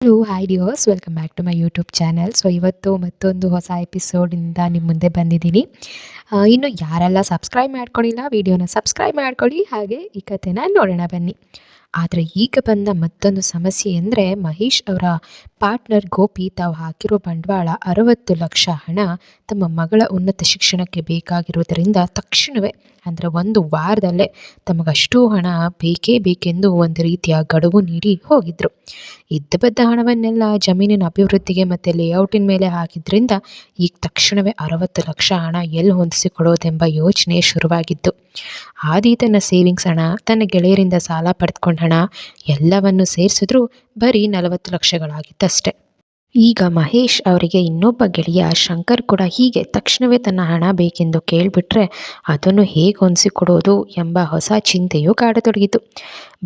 Hello hi dears welcome back to my YouTube channel. ಇವತ್ತು ಮತ್ತೊಂದು ಹೊಸ ಎಪಿಸೋಡಿಂದ ನಿಮ್ಮ ಮುಂದೆ ಬಂದಿದ್ದೀನಿ. ಇನ್ನು ಯಾರೆಲ್ಲ ಸಬ್ಸ್ಕ್ರೈಬ್ ಮಾಡ್ಕೊಂಡಿಲ್ಲ ವಿಡಿಯೋನ ಸಬ್ಸ್ಕ್ರೈಬ್ ಮಾಡ್ಕೊಳ್ಳಿ, ಹಾಗೆ ಈ ಕಥೆನ ನೋಡೋಣ ಬನ್ನಿ. ಆದರೆ ಈಗ ಬಂದ ಮತ್ತೊಂದು ಸಮಸ್ಯೆ ಅಂದರೆ, ಮಹೇಶ್ ಅವರ ಪಾರ್ಟ್ನರ್ ಗೋಪಿ ತಾವು ಹಾಕಿರೋ ಬಂಡವಾಳ 60 ಲಕ್ಷ ಹಣ ತಮ್ಮ ಮಗಳ ಉನ್ನತ ಶಿಕ್ಷಣಕ್ಕೆ ಬೇಕಾಗಿರೋದರಿಂದ ತಕ್ಷಣವೇ ಅಂದರೆ ಒಂದು ವಾರದಲ್ಲೇ ತಮಗಷ್ಟು ಹಣ ಬೇಕೇ ಬೇಕೆಂದು ಒಂದು ರೀತಿಯ ಗಡುವು ನೀಡಿ ಹೋಗಿದ್ರು. ಇದ್ದ ಬದ್ದ ಹಣವನ್ನೆಲ್ಲ ಜಮೀನಿನ ಅಭಿವೃದ್ಧಿಗೆ ಮತ್ತು ಲೇಔಟಿನ ಮೇಲೆ ಹಾಕಿದ್ರಿಂದ ಈಗ ತಕ್ಷಣವೇ 60 ಲಕ್ಷ ಹಣ ಎಲ್ಲಿ ಹೊಂದಿಸಿಕೊಡೋದೆಂಬ ಯೋಚನೆ ಶುರುವಾಗಿದ್ದು. ಆದಿ ತನ್ನ ಸೇವಿಂಗ್ಸ್ ಹಣ, ತನ್ನ ಗೆಳೆಯರಿಂದ ಸಾಲ ಪಡೆದುಕೊಂಡ ಹಣ ಎಲ್ಲವನ್ನು ಸೇರಿಸಿದ್ರೂ ಬರೀ 40 ಲಕ್ಷಗಳಾಗಿತ್ತಷ್ಟೆ. ಈಗ ಮಹೇಶ್ ಅವರಿಗೆ ಇನ್ನೊಬ್ಬ ಗೆಳೆಯ ಶಂಕರ್ ಕೂಡ ಹೀಗೆ ತಕ್ಷಣವೇ ತನ್ನ ಹಣ ಬೇಕೆಂದು ಕೇಳಿಬಿಟ್ರೆ ಅದನ್ನು ಹೇಗೆ ಹೊಂದಿಸಿಕೊಡೋದು ಎಂಬ ಹೊಸ ಚಿಂತೆಯು ಕಾಡತೊಡಗಿತು.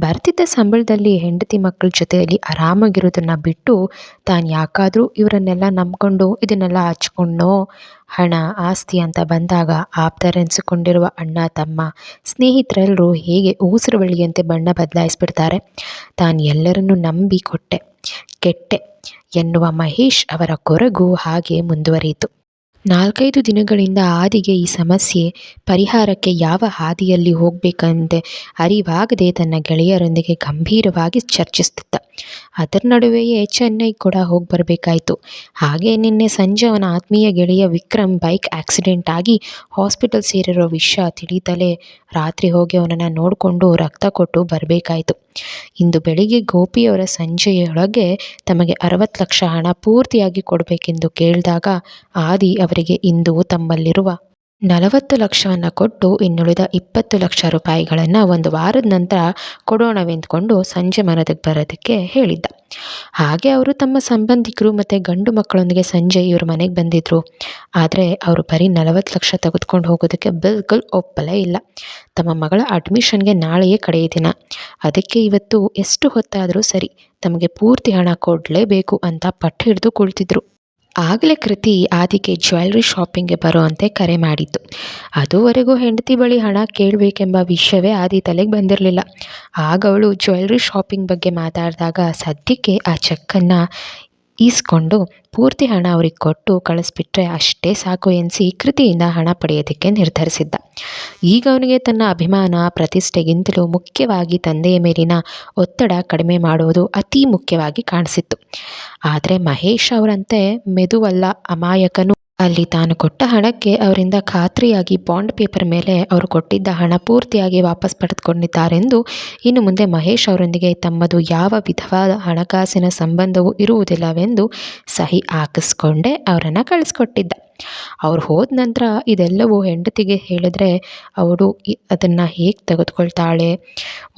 ಬರ್ತಿದ್ದ ಸಂಬಳದಲ್ಲಿ ಹೆಂಡತಿ ಮಕ್ಕಳ ಜೊತೆಯಲ್ಲಿ ಆರಾಮಾಗಿರೋದನ್ನು ಬಿಟ್ಟು ತಾನು ಯಾಕಾದರೂ ಇವರನ್ನೆಲ್ಲ ನಂಬ್ಕೊಂಡು ಇದನ್ನೆಲ್ಲ ಹಚ್ಕೊಂಡೋ, ಹಣ ಆಸ್ತಿ ಅಂತ ಬಂದಾಗ ಆಪ್ತರೆನಿಸಿಕೊಂಡಿರುವ ಅಣ್ಣ ತಮ್ಮ ಸ್ನೇಹಿತರೆಲ್ಲರೂ ಹೇಗೆ ಊಸರು ಬಳ್ಳಿಯಂತೆ ಬಣ್ಣ ಬದಲಾಯಿಸ್ಬಿಡ್ತಾರೆ. ತಾನು ಎಲ್ಲರನ್ನೂ ನಂಬಿ ಕೆಟ್ಟೆ ಎನ್ನುವ ಮಹೇಶ್ ಅವರ ಕೊರಗು ಹಾಗೆ ಮುಂದುವರಿಯಿತು. 4-5 ದಿನಗಳಿಂದ ಆದಿಗೆ ಈ ಸಮಸ್ಯೆ ಪರಿಹಾರಕ್ಕೆ ಯಾವ ಹಾದಿಯಲ್ಲಿ ಹೋಗಬೇಕೆಂದೇ ಅರಿವಾಗದೆ ತನ್ನ ಗೆಳೆಯರೊಂದಿಗೆ ಗಂಭೀರವಾಗಿ ಚರ್ಚಿಸುತ್ತಿದ್ದ. ಅದರ ನಡುವೆಯೇ ಚೆನ್ನೈ ಕೂಡ ಹೋಗಿ ಬರಬೇಕಾಯಿತು. ಹಾಗೆ ನಿನ್ನೆ ಸಂಜೆ ಅವನ ಆತ್ಮೀಯ ಗೆಳೆಯ ವಿಕ್ರಮ್ ಬೈಕ್ ಆಕ್ಸಿಡೆಂಟ್ ಆಗಿ ಹಾಸ್ಪಿಟಲ್ ಸೇರಿರೋ ವಿಷಯ ತಿಳಿದಲೇ ರಾತ್ರಿ ಹೋಗಿ ಅವನನ್ನು ನೋಡಿಕೊಂಡು ರಕ್ತ ಕೊಟ್ಟು ಬರಬೇಕಾಯಿತು. ಇಂದು ಬೆಳಿಗ್ಗೆ ಗೋಪಿಯವರ ಸಂಜೆಯೊಳಗೆ ತಮಗೆ 60 ಲಕ್ಷ ಹಣ ಪೂರ್ತಿಯಾಗಿ ಕೊಡಬೇಕೆಂದು ಕೇಳಿದಾಗ ಆದಿ ಅವರಿಗೆ ಇಂದು ತಮ್ಮಲ್ಲಿರುವ 40 ಲಕ್ಷವನ್ನು ಕೊಟ್ಟು ಇನ್ನುಳಿದ 20 ಲಕ್ಷ ರೂಪಾಯಿಗಳನ್ನು ಒಂದು ವಾರದ ನಂತರ ಕೊಡೋಣವೆಂದುಕೊಂಡು ಸಂಜೆ ಮನದಕ್ಕೆ ಬರೋದಕ್ಕೆ ಹೇಳಿದ್ದ. ಹಾಗೆ ಅವರು ತಮ್ಮ ಸಂಬಂಧಿಕರು ಮತ್ತು ಗಂಡು ಮಕ್ಕಳೊಂದಿಗೆ ಸಂಜೆ ಇವ್ರ ಮನೆಗೆ ಬಂದಿದ್ದರು. ಆದರೆ ಅವರು ಬರೀ 40 ಲಕ್ಷ ತೆಗೆದುಕೊಂಡು ಹೋಗೋದಕ್ಕೆ ಬಿಲ್ಕುಲ್ ಒಪ್ಪಲೇ ಇಲ್ಲ. ತಮ್ಮ ಮಗಳ ಅಡ್ಮಿಷನ್ಗೆ ನಾಳೆಯೇ ಕಡೆಯ ದಿನ, ಅದಕ್ಕೆ ಇವತ್ತು ಎಷ್ಟು ಹೊತ್ತಾದರೂ ಸರಿ ತಮಗೆ ಪೂರ್ತಿ ಹಣ ಕೊಡಲೇಬೇಕು ಅಂತ ಪಟ್ಟು ಹಿಡಿದು ಕುಳಿತಿದ್ರು. ಆಗಲೇ ಕೃತಿ ಆದಿಗೆ ಜ್ಯುವೆಲ್ರಿ ಶಾಪಿಂಗ್ಗೆ ಬರೋವಂತೆ ಕರೆ ಮಾಡಿದ್ದು. ಅದುವರೆಗೂ ಹೆಂಡತಿ ಬಳಿ ಹಣ ಕೇಳಬೇಕೆಂಬ ವಿಷಯವೇ ಆದಿ ತಲೆಗೆ ಬಂದಿರಲಿಲ್ಲ. ಆಗ ಅವಳು ಜ್ಯುವೆಲ್ರಿ ಶಾಪಿಂಗ್ ಬಗ್ಗೆ ಮಾತಾಡಿದಾಗ ಸದ್ಯಕ್ಕೆ ಆ ಚೆಕ್ಕನ್ನು ಈಸ್ಕೊಂಡು ಪೂರ್ತಿ ಹಣ ಅವ್ರಿಗೆ ಕೊಟ್ಟು ಕಳಿಸ್ಬಿಟ್ರೆ ಅಷ್ಟೇ ಸಾಕು ಎನಿಸಿ ಕೃತಿಯಿಂದ ಹಣ ಪಡೆಯೋದಕ್ಕೆ ನಿರ್ಧರಿಸಿದ್ದ. ಈಗ ಅವನಿಗೆ ತನ್ನ ಅಭಿಮಾನ ಪ್ರತಿಷ್ಠೆಗಿಂತಲೂ ಮುಖ್ಯವಾಗಿ ತಂದೆಯ ಮೇಲಿನ ಒತ್ತಡ ಕಡಿಮೆ ಮಾಡುವುದು ಅತಿ ಮುಖ್ಯವಾಗಿ ಕಾಣಿಸಿತ್ತು. ಆದರೆ ಮಹೇಶ್ ಅವರಂತೆ ಮೆದುವಲ್ಲ, ಅಮಾಯಕನು. ಅಲ್ಲಿ ತಾನು ಕೊಟ್ಟ ಹಣಕ್ಕೆ ಅವರಿಂದ ಖಾತ್ರಿಯಾಗಿ ಬಾಂಡ್ ಪೇಪರ್ ಮೇಲೆ ಅವರು ಕೊಟ್ಟಿದ್ದ ಹಣ ಪೂರ್ತಿಯಾಗಿ ವಾಪಸ್ ಪಡೆದುಕೊಂಡಿದ್ದಾರೆಂದು, ಇನ್ನು ಮುಂದೆ ಮಹೇಶ್ ಅವರೊಂದಿಗೆ ತಮ್ಮದು ಯಾವ ವಿಧವಾದ ಹಣಕಾಸಿನ ಸಂಬಂಧವೂ ಇರುವುದಿಲ್ಲವೆಂದು ಸಹಿ ಹಾಕಿಸ್ಕೊಂಡೇ ಅವರನ್ನು ಕಳಿಸ್ಕೊಟ್ಟಿದ್ದ. ಅವ್ರು ಹೋದ ನಂತರ ಇದೆಲ್ಲವೂ ಹೆಂಡತಿಗೆ ಹೇಳಿದ್ರೆ ಅವಳು ಅದನ್ನು ಹೇಗೆ ತೆಗೆದುಕೊಳ್ತಾಳೆ?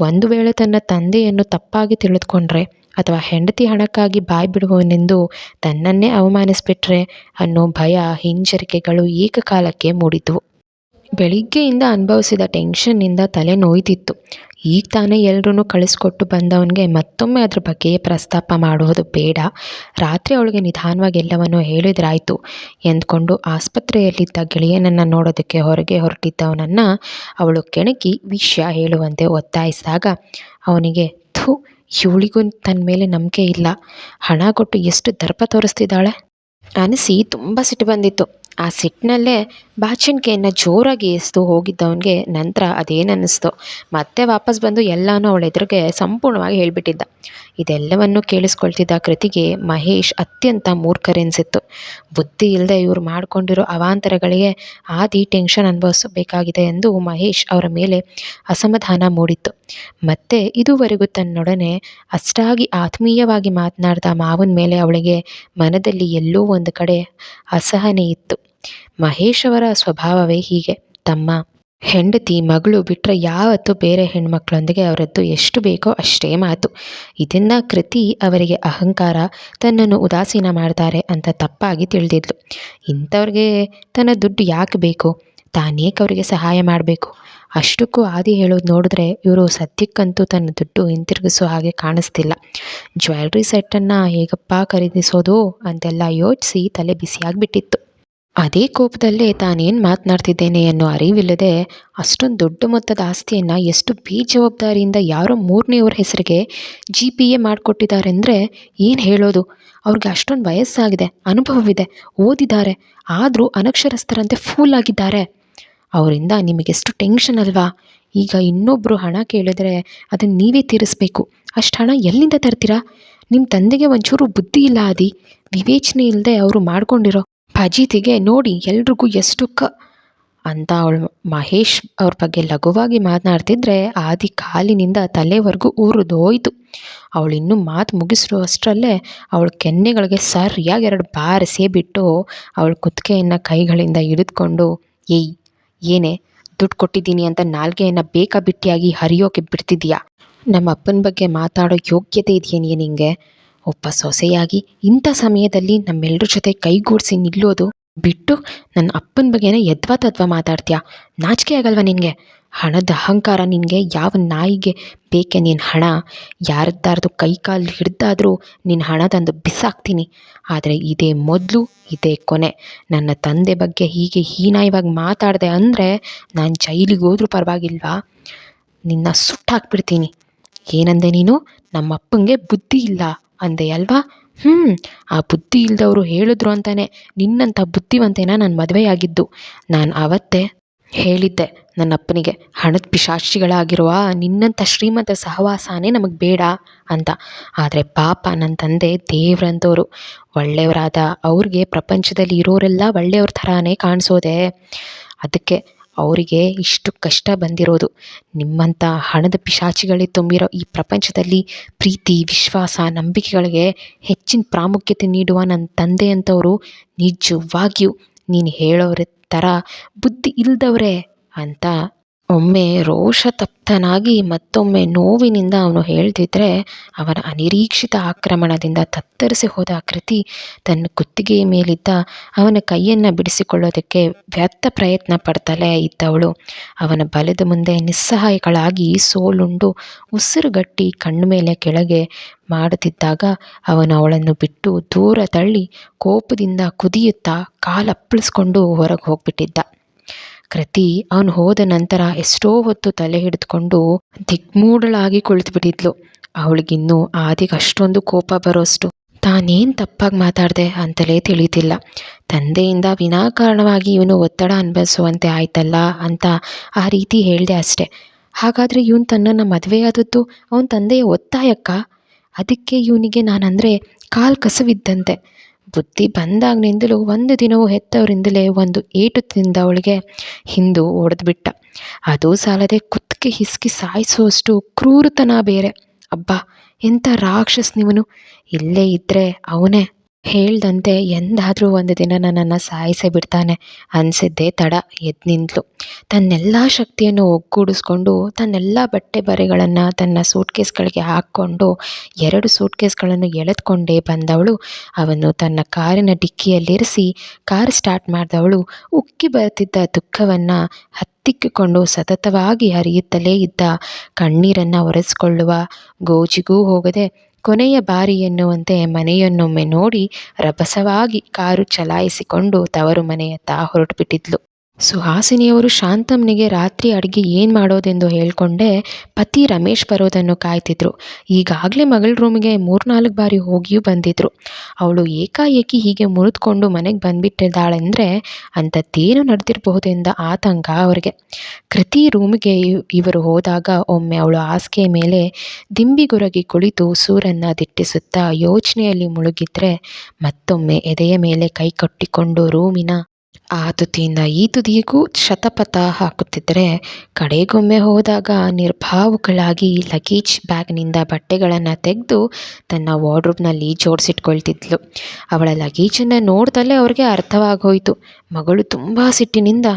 ಒಂದು ವೇಳೆ ತನ್ನ ತಂದೆಯನ್ನು ತಪ್ಪಾಗಿ ತಿಳಿದುಕೊಂಡ್ರೆ ಅಥವಾ ಹೆಂಡತಿ ಹಣಕ್ಕಾಗಿ ಬಾಯಿ ಬಿಡುವವನೆಂದು ತನ್ನನ್ನೇ ಅವಮಾನಿಸಿಬಿಟ್ರೆ ಅನ್ನೋ ಭಯ, ಹಿಂಜರಿಕೆಗಳು ಏಕಕಾಲಕ್ಕೆ ಮೂಡಿದ್ವು. ಬೆಳಿಗ್ಗೆಯಿಂದ ಅನುಭವಿಸಿದ ಟೆನ್ಷನ್ನಿಂದ ತಲೆ ನೋಯ್ತಿತ್ತು. ಈಗ ತಾನೇ ಎಲ್ಲರೂ ಕಳಿಸ್ಕೊಟ್ಟು ಬಂದವನಿಗೆ ಮತ್ತೊಮ್ಮೆ ಅದ್ರ ಬಗ್ಗೆ ಪ್ರಸ್ತಾಪ ಮಾಡೋದು ಬೇಡ. ರಾತ್ರಿ ಅವಳಿಗೆ ನಿಧಾನವಾಗಿ ಎಲ್ಲವನ್ನು ಹೇಳಿದ್ರಾಯ್ತು ಎಂದ್ಕೊಂಡು ಆಸ್ಪತ್ರೆಯಲ್ಲಿದ್ದ ಗೆಳೆಯನನ್ನು ನೋಡೋದಕ್ಕೆ ಹೊರಗೆ ಹೊರಟಿದ್ದವನನ್ನು ಅವಳು ಕೆಣಕಿ ವಿಷಯ ಹೇಳುವಂತೆ ಒತ್ತಾಯಿಸಿದಾಗ ಅವನಿಗೆ ಇವಳಿಗೂ ತನ್ನ ಮೇಲೆ ನಂಬಿಕೆ ಇಲ್ಲ, ಹಣ ಕೊಟ್ಟು ಎಷ್ಟು ದರ್ಪ ತೋರಿಸ್ತಿದ್ದಾಳೆ ಅನಿಸಿ ತುಂಬ ಸಿಟ್ಟು ಬಂದಿತ್ತು. ಆ ಸಿಟ್ಟಿನಲ್ಲೇ ಬಾಚಣಿಕೆಯನ್ನು ಜೋರಾಗಿ ಎಸ್ದು ಹೋಗಿದ್ದವನಿಗೆ ನಂತರ ಅದೇನನ್ನಿಸ್ತು, ಮತ್ತೆ ವಾಪಸ್ ಬಂದು ಎಲ್ಲನೂ ಅವಳ ಎದುರಿಗೆ ಸಂಪೂರ್ಣವಾಗಿ ಹೇಳಿಬಿಟ್ಟಿದ್ದ. ಇದೆಲ್ಲವನ್ನು ಕೇಳಿಸ್ಕೊಳ್ತಿದ್ದ ಕೃತಿಗೆ ಮಹೇಶ್ ಅತ್ಯಂತ ಮೂರ್ಖರೆನಿಸಿತ್ತು. ಬುದ್ಧಿ ಇಲ್ಲದೆ ಇವರು ಮಾಡಿಕೊಂಡಿರೋ ಅವಾಂತರಗಳಿಗೆ ಆದಿ ಟೆನ್ಷನ್ ಅನುಭವಿಸಬೇಕಾಗಿದೆ ಎಂದು ಮಹೇಶ್ ಅವರ ಮೇಲೆ ಅಸಮಾಧಾನ ಮೂಡಿತ್ತು. ಮತ್ತು ಇದುವರೆಗೂ ತನ್ನೊಡನೆ ಅಷ್ಟಾಗಿ ಆತ್ಮೀಯವಾಗಿ ಮಾತನಾಡಿದ ಮಾವನ ಮೇಲೆ ಅವಳಿಗೆ ಮನದಲ್ಲಿ ಎಲ್ಲೋ ಒಂದು ಕಡೆ ಅಸಹನೆ ಇತ್ತು. ಮಹೇಶ್ ಅವರ ಸ್ವಭಾವವೇ ಹೀಗೆ. ತಮ್ಮ ಹೆಂಡತಿ ಮಗಳು ಬಿಟ್ಟರೆ ಯಾವತ್ತೂ ಬೇರೆ ಹೆಣ್ಮಕ್ಳೊಂದಿಗೆ ಅವರದ್ದು ಎಷ್ಟು ಬೇಕೋ ಅಷ್ಟೇ ಮಾತು. ಇದನ್ನು ಕೃತಿ ಅವರಿಗೆ ಅಹಂಕಾರ, ತನ್ನನ್ನು ಉದಾಸೀನ ಮಾಡ್ತಾರೆ ಅಂತ ತಪ್ಪಾಗಿ ತಿಳಿದಿದ್ಲು. ಇಂಥವ್ರಿಗೆ ತನ್ನ ದುಡ್ಡು ಯಾಕೆ ಬೇಕು, ತಾನೇಕೆ ಅವರಿಗೆ ಸಹಾಯ ಮಾಡಬೇಕು? ಅಷ್ಟಕ್ಕೂ ಆದಿ ಹೇಳೋದು ನೋಡಿದ್ರೆ ಇವರು ಸದ್ಯಕ್ಕಂತೂ ತನ್ನ ದುಡ್ಡು ಹಿಂತಿರುಗಿಸೋ ಹಾಗೆ ಕಾಣಿಸ್ತಿಲ್ಲ. ಜ್ಯುವೆಲ್ರಿ ಸೆಟ್ಟನ್ನು ಹೇಗಪ್ಪ ಖರೀದಿಸೋದು ಅಂತೆಲ್ಲ ಯೋಚಿಸಿ ತಲೆ ಬಿಸಿಯಾಗಿಬಿಟ್ಟಿತ್ತು. ಅದೇ ಕೋಪದಲ್ಲೇ ತಾನೇನು ಮಾತನಾಡ್ತಿದ್ದೇನೆ ಅನ್ನೋ ಅರಿವಿಲ್ಲದೆ ಅಷ್ಟೊಂದು ದೊಡ್ಡ ಮೊತ್ತದ ಆಸ್ತಿಯನ್ನು ಎಷ್ಟು ಬೇಜವಾಬ್ದಾರಿಯಿಂದ ಯಾರೋ ಮೂರನೆಯವ್ರ ಹೆಸರಿಗೆ GPA ಮಾಡಿಕೊಟ್ಟಿದ್ದಾರೆ ಅಂದರೆ ಏನು ಹೇಳೋದು. ಅವ್ರಿಗೆ ಅಷ್ಟೊಂದು ವಯಸ್ಸಾಗಿದೆ, ಅನುಭವವಿದೆ, ಓದಿದ್ದಾರೆ, ಆದರೂ ಅನಕ್ಷರಸ್ಥರಂತೆ ಫೂಲ್ ಆಗಿದ್ದಾರೆ. ಅವರಿಂದ ನಿಮಗೆಷ್ಟು ಟೆನ್ಷನ್ ಅಲ್ವಾ. ಈಗ ಇನ್ನೊಬ್ಬರು ಹಣ ಕೇಳಿದ್ರೆ ಅದನ್ನು ನೀವೇ ತೀರಿಸ್ಬೇಕು. ಅಷ್ಟು ಹಣ ಎಲ್ಲಿಂದ ತರ್ತೀರಾ? ನಿಮ್ಮ ತಂದೆಗೆ ಒಂಚೂರು ಬುದ್ಧಿ ಇಲ್ಲ ಆದಿ. ವಿವೇಚನೆ ಇಲ್ಲದೆ ಅವರು ಮಾಡ್ಕೊಂಡಿರೋ ಫಜೀತಿಗೆ ನೋಡಿ ಎಲ್ರಿಗೂ ಎಷ್ಟು ಅಂತ ಅವಳು ಮಹೇಶ್ ಅವ್ರ ಬಗ್ಗೆ ಲಘುವಾಗಿ ಮಾತನಾಡ್ತಿದ್ರೆ ಆದಿ ಕಾಲಿನಿಂದ ತಲೆವರೆಗೂ ಉರಿದೋಯ್ತು. ಅವಳು ಇನ್ನೂ ಮಾತು ಮುಗಿಸಿರುವಷ್ಟರಲ್ಲೇ ಅವಳ ಕೆನ್ನೆಗಳಿಗೆ ಸರಿಯಾಗಿ 2 ಬಾರಿಸೇ ಬಿಟ್ಟು ಅವಳ ಕುತ್ತಿಗೆಯನ್ನು ಕೈಗಳಿಂದ ಹಿಡಿದುಕೊಂಡು, ಏಯ್ ಏನೇ ದುಡ್ಡು ಕೊಟ್ಟಿದ್ದೀನಿ ಅಂತ ನಾಲ್ಗೆಯನ್ನು ಬೇಕಾಬಿಟ್ಟಿಯಾಗಿ ಹರಿಯೋಕೆ ಬಿಡ್ತಿದ್ಯಾ? ನಮ್ಮ ಅಪ್ಪನ ಬಗ್ಗೆ ಮಾತಾಡೋ ಯೋಗ್ಯತೆ ಇದೆಯೇನೇ ನಿಂಗೆ? ಒಬ್ಬ ಸೊಸೆಯಾಗಿ ಇಂಥ ಸಮಯದಲ್ಲಿ ನಮ್ಮೆಲ್ಲರ ಜೊತೆ ಕೈಗೂಡಿಸಿ ನಿಲ್ಲೋದು ಬಿಟ್ಟು ನನ್ನ ಅಪ್ಪನ ಬಗ್ಗೆನೇ ಯದ್ವಾ ತದ್ವಾ ಮಾತಾಡ್ತೀಯಾ? ನಾಚಿಕೆ ಆಗಲ್ವ ನಿನಗೆ? ಹಣದ ಅಹಂಕಾರ ನಿನಗೆ ಯಾವ ನಾಯಿಗೆ ಬೇಕೆ ನಿನ್ನ ಹಣ? ಯಾರದ್ದಾರ್ದು ಕೈ ಕಾಲು ಹಿಡ್ದಾದರೂ ನಿನ್ನ ಹಣ ತಂದು ಬಿಸಾಕ್ತೀನಿ. ಆದರೆ ಇದೇ ಮೊದಲು, ಇದೇ ಕೊನೆ. ನನ್ನ ತಂದೆ ಬಗ್ಗೆ ಹೀಗೆ ಹೀನಾಯವಾಗಿ ಮಾತಾಡಿದೆ ಅಂದರೆ ನಾನು ಜೈಲಿಗೆ ಹೋದ್ರೂ ಪರವಾಗಿಲ್ವಾ? ನಿನ್ನ ಸುಟ್ಟಾಕ್ಬಿಡ್ತೀನಿ. ಏನಂದೆ ನೀನು? ನಮ್ಮ ಅಪ್ಪಂಗೆ ಬುದ್ಧಿ ಇಲ್ಲ ಅಂದೆ ಅಲ್ವಾ? ಆ ಬುದ್ಧಿ ಇಲ್ಲದವರು ಹೇಳಿದ್ರು ಅಂತಾನೆ ನಿನ್ನಂಥ ಬುದ್ಧಿವಂತೇನ ನಾನು ಮದುವೆಯಾಗಿದ್ದು. ನಾನು ಆವತ್ತೇ ಹೇಳಿದ್ದೆ ನನ್ನ ಅಪ್ಪನಿಗೆ, ಹಣದ ಪಿಶಾಚಿಗಳಾಗಿರುವ ನಿನ್ನಂಥ ಶ್ರೀಮಂತ ಸಹವಾಸನೇ ನಮಗೆ ಬೇಡ ಅಂತ. ಆದರೆ ಪಾಪ ನನ್ನ ತಂದೆ ದೇವ್ರಂಥವ್ರು, ಒಳ್ಳೆಯವರಾದ ಅವ್ರಿಗೆ ಪ್ರಪಂಚದಲ್ಲಿ ಇರೋರೆಲ್ಲ ಒಳ್ಳೆಯವ್ರ ಥರನೇ ಕಾಣಿಸೋದೆ. ಅದಕ್ಕೆ ಅವರಿಗೆ ಇಷ್ಟು ಕಷ್ಟ ಬಂದಿರೋದು. ನಿಮ್ಮಂಥ ಹಣದ ಪಿಶಾಚಿಗಳೇ ತುಂಬಿರೋ ಈ ಪ್ರಪಂಚದಲ್ಲಿ ಪ್ರೀತಿ, ವಿಶ್ವಾಸ, ನಂಬಿಕೆಗಳಿಗೆ ಹೆಚ್ಚಿನ ಪ್ರಾಮುಖ್ಯತೆ ನೀಡುವ ನನ್ನ ತಂದೆ ಅಂತವರು ನಿಜವಾಗಿಯೂ ನೀನು ಹೇಳೋರ ಥರ ಬುದ್ಧಿ ಇಲ್ದವ್ರೆ ಅಂತ ಒಮ್ಮೆ ರೋಷತಪ್ತನಾಗಿ ಮತ್ತೊಮ್ಮೆ ನೋವಿನಿಂದ ಅವನು ಹೇಳ್ತಿದ್ರೆ, ಅವನ ಅನಿರೀಕ್ಷಿತ ಆಕ್ರಮಣದಿಂದ ತತ್ತರಿಸಿ ಹೋದ ಕೃತಿ ತನ್ನ ಕುತ್ತಿಗೆಯ ಮೇಲಿದ್ದ ಅವನ ಕೈಯನ್ನು ಬಿಡಿಸಿಕೊಳ್ಳೋದಕ್ಕೆ ವ್ಯರ್ಥ ಪ್ರಯತ್ನ ಪಡ್ತಲೇ ಇದ್ದವಳು ಅವನ ಬಲದ ಮುಂದೆ ನಿಸ್ಸಹಾಯಗಳಾಗಿ ಸೋಲುಂಡು ಉಸಿರುಗಟ್ಟಿ ಕಣ್ಣು ಮೇಲೆ ಕೆಳಗೆ ಮಾಡುತ್ತಿದ್ದಾಗ ಅವನು ಅವಳನ್ನು ಬಿಟ್ಟು ದೂರ ತಳ್ಳಿ ಕೋಪದಿಂದ ಕುದಿಯುತ್ತಾ ಕಾಲಪ್ಪಳಿಸ್ಕೊಂಡು ಹೊರಗೆ ಹೋಗ್ಬಿಟ್ಟಿದ್ದ. ಕೃತಿ ಅವನು ಹೋದ ನಂತರ ಎಷ್ಟೋ ಹೊತ್ತು ತಲೆ ಹಿಡಿದುಕೊಂಡು ದಿಗ್ಮೂಢಳಾಗಿ ಕುಳಿತುಬಿಟ್ಟಿದ್ಲು. ಅವಳಿಗಿನ್ನೂ ಆದಿಗೆ ಅಷ್ಟೊಂದು ಕೋಪ ಬರೋಷ್ಟು ತಾನೇನು ತಪ್ಪಾಗಿ ಮಾತಾಡಿದೆ ಅಂತಲೇ ತಿಳಿತಿಲ್ಲ. ತಂದೆಯಿಂದ ವಿನಾಕಾರಣವಾಗಿ ಇವನು ಒತ್ತಡ ಅನುಭವಿಸುವಂತೆ ಆಯ್ತಲ್ಲ ಅಂತ ಆ ರೀತಿ ಹೇಳಿದೆ ಅಷ್ಟೆ. ಹಾಗಾದರೆ ಇವನು ತನ್ನನ್ನು ಮದುವೆಯಾದದ್ದು ಅವನ ತಂದೆಯ ಒತ್ತಾಯಕ್ಕ? ಅದಕ್ಕೆ ಇವನಿಗೆ ನಾನಂದರೆ ಕಾಲು ಕಸವಿದ್ದಂತೆ. ಬುದ್ಧಿ ಬಂದಾಗಿನಿಂದಲೂ ಒಂದು ದಿನವೂ ಹೆತ್ತವರಿಂದಲೇ ಒಂದು ಏಟು ತಿಂದವಳಿಗೆ ಹಿಂದು ಹೊಡೆದ್ಬಿಟ್ಟ. ಅದು ಸಾಲದೆ ಕುತ್ತಿಗೆ ಹಿಸ್ಕಿ ಸಾಯಿಸುವಷ್ಟು ಕ್ರೂರತನ ಬೇರೆ. ಅಬ್ಬಾ, ಎಂಥ ರಾಕ್ಷಸ್ ನೀವನು! ಇಲ್ಲೇ ಇದ್ದರೆ ಅವನೇ ಹೇಳ್ದಂತೆ ಎಂದಾದರೂ ಒಂದು ದಿನ ನನ್ನನ್ನು ಸಾಯಿಸೇ ಬಿಡ್ತಾನೆ ಅನಿಸಿದ್ದೇ ತಡ ಎದ್ದು ನಿಂತಳು. ತನ್ನೆಲ್ಲ ಶಕ್ತಿಯನ್ನು ಒಗ್ಗೂಡಿಸ್ಕೊಂಡು ತನ್ನೆಲ್ಲ ಬಟ್ಟೆ ಬರೆಗಳನ್ನು ತನ್ನ ಸೂಟ್ಕೇಸ್ಗಳಿಗೆ ಹಾಕ್ಕೊಂಡು 2 ಸೂಟ್ಕೇಸ್ಗಳನ್ನು ಎಳೆದುಕೊಂಡೇ ಬಂದವಳು ಅವನು ತನ್ನ ಕಾರಿನ ಡಿಕ್ಕಿಯಲ್ಲಿರಿಸಿ ಕಾರ್ ಸ್ಟಾರ್ಟ್ ಮಾಡಿದವಳು ಉಕ್ಕಿ ಬರುತ್ತಿದ್ದ ದುಃಖವನ್ನು ಹತ್ತಿಕ್ಕಿಕೊಂಡು ಸತತವಾಗಿ ಹರಿಯುತ್ತಲೇ ಇದ್ದ ಕಣ್ಣೀರನ್ನು ಒರೆಸಿಕೊಳ್ಳುವ ಗೋಜಿಗೂ ಹೋಗದೆ ಕೊನೆಯ ಬಾರಿ ಎನ್ನುವಂತೆ ಮನೆಯನ್ನೊಮ್ಮೆ ನೋಡಿ ರಭಸವಾಗಿ ಕಾರು ಚಲಾಯಿಸಿಕೊಂಡು ತವರು ಮನೆಯತ್ತ ಹೊರಟುಬಿಟ್ಟಿದ್ಲು. ಸುಹಾಸಿನಿಯವರು ಶಾಂತಮ್ಮನಿಗೆ ರಾತ್ರಿ ಅಡುಗೆ ಏನು ಮಾಡೋದೆಂದು ಹೇಳಿಕೊಂಡೇ ಪತಿ ರಮೇಶ್ ಬರೋದನ್ನು ಕಾಯ್ತಿದ್ರು. ಈಗಾಗಲೇ ಮಗಳ ರೂಮಿಗೆ 3-4 ಬಾರಿ ಹೋಗಿಯೂ ಬಂದಿದ್ರು. ಅವಳು ಏಕಾಏಕಿ ಹೀಗೆ ಮುರಿದುಕೊಂಡು ಮನೆಗೆ ಬಂದುಬಿಟ್ಟಿದ್ದಾಳೆಂದರೆ ಅಂಥದ್ದೇನು ನಡೆದಿರಬಹುದೆಂದ ಆತಂಕ ಅವರಿಗೆ. ಕೃತಿ ರೂಮಿಗೆ ಇವರು ಹೋದಾಗ ಒಮ್ಮೆ ಅವಳು ಹಾಸಿಗೆಯ ಮೇಲೆ ದಿಂಬಿಗುರಗಿ ಕುಳಿತು ಸೂರನ್ನು ದಿಟ್ಟಿಸುತ್ತಾ ಯೋಚನೆಯಲ್ಲಿ ಮುಳುಗಿದ್ರೆ ಮತ್ತೊಮ್ಮೆ ಎದೆಯ ಮೇಲೆ ಕೈ ಕಟ್ಟಿಕೊಂಡು ರೂಮಿನ ಆ ತುದಿಯಿಂದ ಈ ತುದಿಗೂ ಶತಪಥ ಹಾಕುತ್ತಿದ್ದರೆ ಕಡೆಗೊಮ್ಮೆ ಹೋದಾಗ ನಿರ್ಭಾವುಕಳಾಗಿ ಲಗೇಜ್ ಬ್ಯಾಗ್ನಿಂದ ಬಟ್ಟೆಗಳನ್ನು ತೆಗೆದು ತನ್ನ ವಾರ್ಡ್ರೋಬ್ನಲ್ಲಿ ಜೋಡಿಸಿಟ್ಕೊಳ್ತಿದ್ಲು. ಅವಳ ಲಗೇಜನ್ನು ನೋಡ್ದಲ್ಲೇ ಅವ್ರಿಗೆ ಅರ್ಥವಾಗೋಯ್ತು. ಮಗಳು ತುಂಬ ಸಿಟ್ಟಿನಿಂದ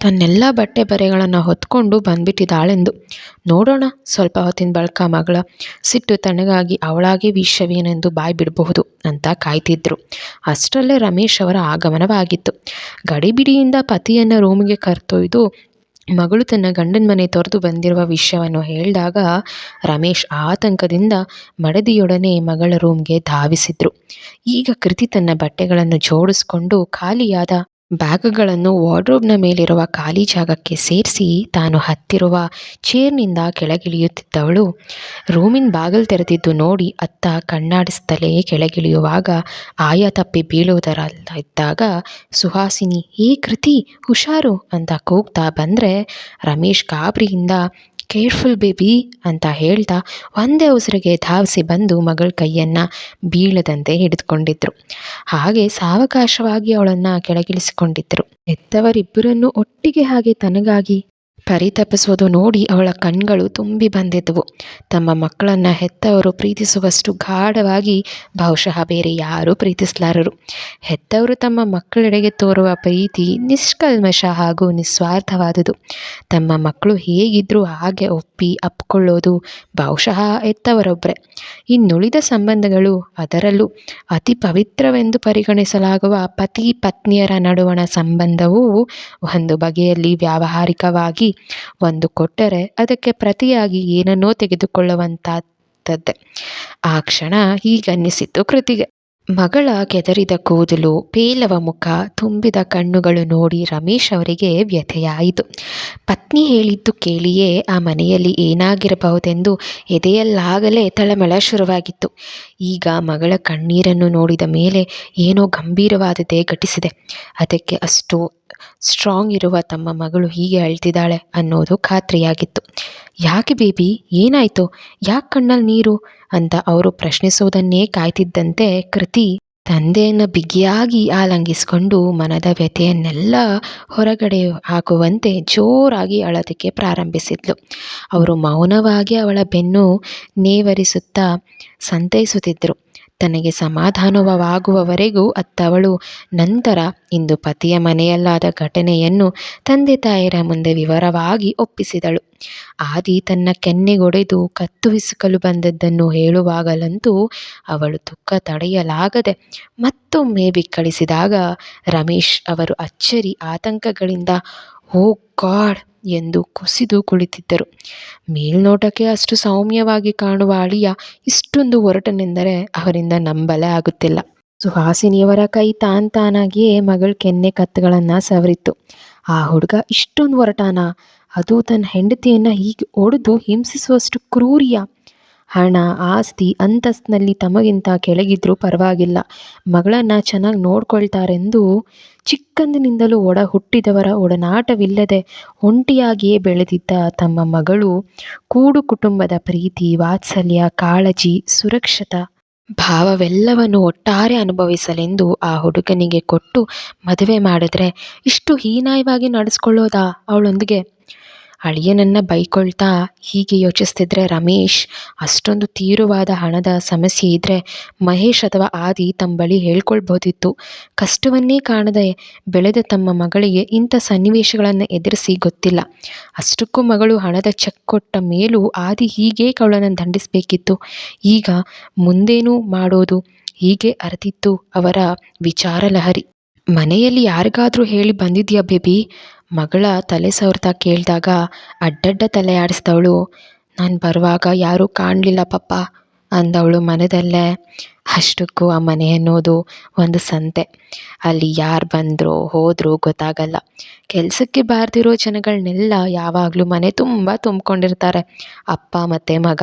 ತನ್ನೆಲ್ಲ ಬಟ್ಟೆ ಬರೆಗಳನ್ನು ಹೊತ್ಕೊಂಡು ಬಂದ್ಬಿಟ್ಟಿದ್ದಾಳೆಂದು. ನೋಡೋಣ ಸ್ವಲ್ಪ ಹೊತ್ತಿನ ಬಳಿಕ ಮಗಳ ಸಿಟ್ಟು ತಣ್ಣಗಾಗಿ ಅವಳಾಗೆ ವಿಷಯವೇನೆಂದು ಬಾಯಿ ಬಿಡಬಹುದು ಅಂತ ಕಾಯ್ತಿದ್ರು. ಅಷ್ಟರಲ್ಲೇ ರಮೇಶ್ ಅವರ ಆಗಮನವಾಗಿತ್ತು. ಗಡಿಬಿಡಿಯಿಂದ ಪತಿಯನ್ನು ರೂಮಿಗೆ ಕರೆದೊಯ್ದು ಮಗಳು ತನ್ನ ಗಂಡನ ಮನೆ ತೊರೆದು ಬಂದಿರುವ ವಿಷಯವನ್ನು ಹೇಳಿದಾಗ ರಮೇಶ್ ಆತಂಕದಿಂದ ಮಡದಿಯೊಡನೆ ಮಗಳ ರೂಮ್ಗೆ ಧಾವಿಸಿದ್ರು. ಈಗ ಕೃತಿ ತನ್ನ ಬಟ್ಟೆಗಳನ್ನು ಜೋಡಿಸ್ಕೊಂಡು ಖಾಲಿಯಾದ ಬ್ಯಾಗ್ಗಳನ್ನು ವಾರ್ಡ್ರೋಬ್ನ ಮೇಲಿರುವ ಖಾಲಿ ಜಾಗಕ್ಕೆ ಸೇರಿಸಿ ತಾನು ಹತ್ತಿರುವ ಚೇರ್ನಿಂದ ಕೆಳಗಿಳಿಯುತ್ತಿದ್ದವಳು ರೂಮಿನ ಬಾಗಿಲು ತೆರೆದಿದ್ದು ನೋಡಿ ಅತ್ತ ಕಣ್ಣಾಡಿಸ್ತಲೇ ಕೆಳಗಿಳಿಯುವಾಗ ಆಯ ತಪ್ಪಿ ಬೀಳುವುದರಲ್ಲಿದ್ದಾಗ ಸುಹಾಸಿನಿ "ಏ ಕೃತಿ, ಹುಷಾರು" ಅಂತ ಕೂಗ್ತಾ ಬಂದರೆ ರಮೇಶ್ ಗಾಬರಿಯಿಂದ "ಕೇರ್ಫುಲ್ ಬೇಬಿ" ಅಂತ ಹೇಳ್ತಾ ಒಂದೇ ಉಸಿರಿಗೆ ಧಾವಿಸಿ ಬಂದು ಮಗಳ ಕೈಯನ್ನು ಬೀಳದಂತೆ ಹಿಡಿದುಕೊಂಡಿದ್ರು. ಹಾಗೆ ಸಾವಕಾಶವಾಗಿ ಅವಳನ್ನು ಕೆಳಗಿಳಿಸಿಕೊಂಡಿದ್ದರು. ಹೆತ್ತವರಿಬ್ಬರನ್ನು ಒಟ್ಟಿಗೆ ಹಾಗೆ ತನಗಾಗಿ ಪರಿತಪಿಸುವುದು ನೋಡಿ ಅವಳ ಕಣ್ಗಳು ತುಂಬಿ ಬಂದಿದ್ದವು. ತಮ್ಮ ಮಕ್ಕಳನ್ನು ಹೆತ್ತವರು ಪ್ರೀತಿಸುವಷ್ಟು ಗಾಢವಾಗಿ ಬಹುಶಃ ಬೇರೆ ಯಾರೂ ಪ್ರೀತಿಸಲಾರರು. ಹೆತ್ತವರು ತಮ್ಮ ಮಕ್ಕಳೆಡೆಗೆ ತೋರುವ ಪ್ರೀತಿ ನಿಷ್ಕಲ್ಮಶ ಹಾಗೂ ನಿಸ್ವಾರ್ಥವಾದುದು. ತಮ್ಮ ಮಕ್ಕಳು ಹೇಗಿದ್ರೂ ಹಾಗೆ ಅಪ್ಪಿಕೊಳ್ಳೋದು ಬಹುಶಃ ಹೆತ್ತವರೊಬ್ಬರೇ. ಇನ್ನುಳಿದ ಸಂಬಂಧಗಳು, ಅದರಲ್ಲೂ ಅತಿ ಪವಿತ್ರವೆಂದು ಪರಿಗಣಿಸಲಾಗುವ ಪತಿ ಪತ್ನಿಯರ ನಡುವಣ ಸಂಬಂಧವೂ ಒಂದು ಬಗೆಯಲ್ಲಿ ವ್ಯಾವಹಾರಿಕವಾಗಿ ಒಂದು ಕೊಟ್ಟರೆ ಅದಕ್ಕೆ ಪ್ರತಿಯಾಗಿ ಏನನ್ನೋ ತೆಗೆದುಕೊಳ್ಳುವಂಥದ್ದೇ. ಆ ಕ್ಷಣ ಹೀಗನ್ನಿಸಿತು ಕೃತಿಗೆ. ಮಗಳ ಕೆದರಿದ ಕೂದಲು, ಪೇಲವ ಮುಖ, ತುಂಬಿದ ಕಣ್ಣುಗಳು ನೋಡಿ ರಮೇಶ್ ಅವರಿಗೆ ವ್ಯಥೆಯಾಯಿತು. ಪತ್ನಿ ಹೇಳಿದ್ದು ಕೇಳಿಯೇ ಆ ಮನೆಯಲ್ಲಿ ಏನಾಗಿರಬಹುದೆಂದು ಎದೆಯಲ್ಲಾಗಲೇ ತಳಮಳ ಶುರುವಾಗಿತ್ತು. ಈಗ ಮಗಳ ಕಣ್ಣೀರನ್ನು ನೋಡಿದ ಮೇಲೆ ಏನೋ ಗಂಭೀರವಾದದ್ದೇ ಘಟಿಸಿದೆ. ಅದಕ್ಕೆ ಅಷ್ಟು ಸ್ಟ್ರಾಂಗ್ ಇರುವ ತಮ್ಮ ಮಗಳು ಹೀಗೆ ಅಳ್ತಿದ್ದಾಳೆ ಅನ್ನೋದು ಖಾತ್ರಿಯಾಗಿತ್ತು. "ಯಾಕೆ ಬೇಬಿ, ಏನಾಯಿತು? ಯಾಕೆ ಕಣ್ಣಲ್ಲಿ ನೀರು?" ಅಂತ ಅವರು ಪ್ರಶ್ನಿಸುವುದನ್ನೇ ಕಾಯ್ತಿದ್ದಂತೆ ಕೃತಿ ತಂದೆಯನ್ನು ಬಿಗಿಯಾಗಿ ಆಲಂಗಿಸಿಕೊಂಡು ಮನದ ವ್ಯಥೆಯನ್ನೆಲ್ಲ ಹೊರಗಡೆ ಹಾಕುವಂತೆ ಜೋರಾಗಿ ಅಳೋದಕ್ಕೆ ಪ್ರಾರಂಭಿಸಿದ್ಲು. ಅವರು ಮೌನವಾಗಿ ಅವಳ ಬೆನ್ನು ನೇವರಿಸುತ್ತಾ ಸಂತೈಸುತ್ತಿದ್ದರು. ತನಗೆ ಸಮಾಧಾನವಾಗುವವರೆಗೂ ಅತ್ತವಳು ನಂತರ ಇಂದು ಪತಿಯ ಮನೆಯಲ್ಲಾದ ಘಟನೆಯನ್ನು ತಂದೆ ತಾಯರ ಮುಂದೆ ವಿವರವಾಗಿ ಒಪ್ಪಿಸಿದಳು. ಆದಿ ತನ್ನ ಕೆನ್ನೆಗೊಡೆದು ಕತ್ತು ಹಿಸುಕಲು ಬಂದದ್ದನ್ನು ಹೇಳುವಾಗಲಂತೂ ಅವಳು ದುಃಖ ತಡೆಯಲಾಗದೆ ಮತ್ತೊಮ್ಮೆ ಬಿಕ್ಕಳಿಸಿದಾಗ ರಮೇಶ್ ಅವರು ಅಚ್ಚರಿ ಆತಂಕಗಳಿಂದ "ಓ ಗಾಡ್" ಎಂದು ಕುಸಿದು ಕುಳಿತಿದ್ದರು. ಮೇಲ್ನೋಟಕ್ಕೆ ಅಷ್ಟು ಸೌಮ್ಯವಾಗಿ ಕಾಣುವ ಅಳಿಯ ಇಷ್ಟೊಂದು ಒರಟನೆಂದರೆ ಅವರಿಂದ ನಂಬಲೇ ಆಗುತ್ತಿಲ್ಲ. ಸುಹಾಸಿನಿಯವರ ಕೈ ತಾನಾಗಿಯೇ ಮಗಳ ಕೆನ್ನೆ ಕತ್ತುಗಳನ್ನು ಸವರಿತ್ತು. ಆ ಹುಡುಗ ಇಷ್ಟೊಂದು ಒರಟಾನ? ಅದು ತನ್ನ ಹೆಂಡತಿಯನ್ನು ಹೀಗೆ ಒಡೆದು ಹಿಂಸಿಸುವಷ್ಟು ಕ್ರೂರಿಯ? ಹಣ, ಆಸ್ತಿ, ಅಂತಸ್ತಿನಲ್ಲಿ ತಮಗಿಂತ ಕೆಳಗಿದ್ರೂ ಪರವಾಗಿಲ್ಲ, ಮಗಳನ್ನು ಚೆನ್ನಾಗಿ ನೋಡ್ಕೊಳ್ತಾರೆಂದು ಚಿಕ್ಕಂದಿನಿಂದಲೂ ಹುಟ್ಟಿದವರ ಒಡನಾಟವಿಲ್ಲದೆ ಒಂಟಿಯಾಗಿಯೇ ಬೆಳೆದಿದ್ದ ತಮ್ಮ ಮಗಳು ಕೂಡು ಕುಟುಂಬದ ಪ್ರೀತಿ, ವಾತ್ಸಲ್ಯ, ಕಾಳಜಿ, ಸುರಕ್ಷತಾ ಭಾವವೆಲ್ಲವನ್ನು ಒಟ್ಟಾರೆ ಅನುಭವಿಸಲೆಂದು ಆ ಹುಡುಗನಿಗೆ ಕೊಟ್ಟು ಮದುವೆ ಮಾಡಿದ್ರೆ ಇಷ್ಟು ಹೀನಾಯವಾಗಿ ನಡೆಸ್ಕೊಳ್ಳೋದಾ ಅವಳೊಂದಿಗೆ? ಅಳಿಯನನ್ನು ಬೈಕೊಳ್ತಾ ಹೀಗೆ ಯೋಚಿಸ್ತಿದ್ರೆ ರಮೇಶ್ ಅಷ್ಟೊಂದು ತೀವ್ರವಾದ ಹಣದ ಸಮಸ್ಯೆ ಇದ್ದರೆ ಮಹೇಶ್ ಅಥವಾ ಆದಿ ತಮ್ಮ ಬಳಿ ಹೇಳ್ಕೊಳ್ಬೋದಿತ್ತು. ಕಷ್ಟವನ್ನೇ ಕಾಣದೆ ಬೆಳೆದ ತಮ್ಮ ಮಗಳಿಗೆ ಇಂಥ ಸನ್ನಿವೇಶಗಳನ್ನು ಎದುರಿಸಿ ಗೊತ್ತಿಲ್ಲ. ಅಷ್ಟಕ್ಕೂ ಮಗಳು ಹಣದ ಚೆಕ್ ಕೊಟ್ಟ ಮೇಲೂ ಆದಿ ಹೀಗೆ ಅವಳನ್ನು ದಂಡಿಸಬೇಕಿತ್ತು. ಈಗ ಮುಂದೇನೂ ಮಾಡೋದು ಹೀಗೆ ಅರಿತಿತ್ತು ಅವರ ವಿಚಾರ ಲಹರಿ. "ಮನೆಯಲ್ಲಿ ಯಾರಿಗಾದರೂ ಹೇಳಿ ಬಂದಿದ್ಯಾ ಬೇಬಿ?" ಮಗಳ ತಲೆ ಸವರ್ತಾ ಕೇಳಿದಾಗ ಅಡ್ಡಡ್ಡ ತಲೆ ಆಡಿಸಿದವಳು "ನಾನು ಬರುವಾಗ ಯಾರೂ ಕಾಣಲಿಲ್ಲ ಪಪ್ಪ" ಅಂದವಳು ಮನದಲ್ಲೇ. ಅಷ್ಟಕ್ಕೂ ಆ ಮನೆ ಅನ್ನೋದು ಒಂದು ಸಂತೆ. ಅಲ್ಲಿ ಯಾರು ಬಂದರೂ ಹೋದರೂ ಗೊತ್ತಾಗಲ್ಲ. ಕೆಲಸಕ್ಕೆ ಬಾರದಿರೋ ಜನಗಳನ್ನೆಲ್ಲ ಯಾವಾಗಲೂ ಮನೆ ತುಂಬ ತುಂಬಿಕೊಂಡಿರ್ತಾರೆ, ಅಪ್ಪ ಮತ್ತು ಮಗ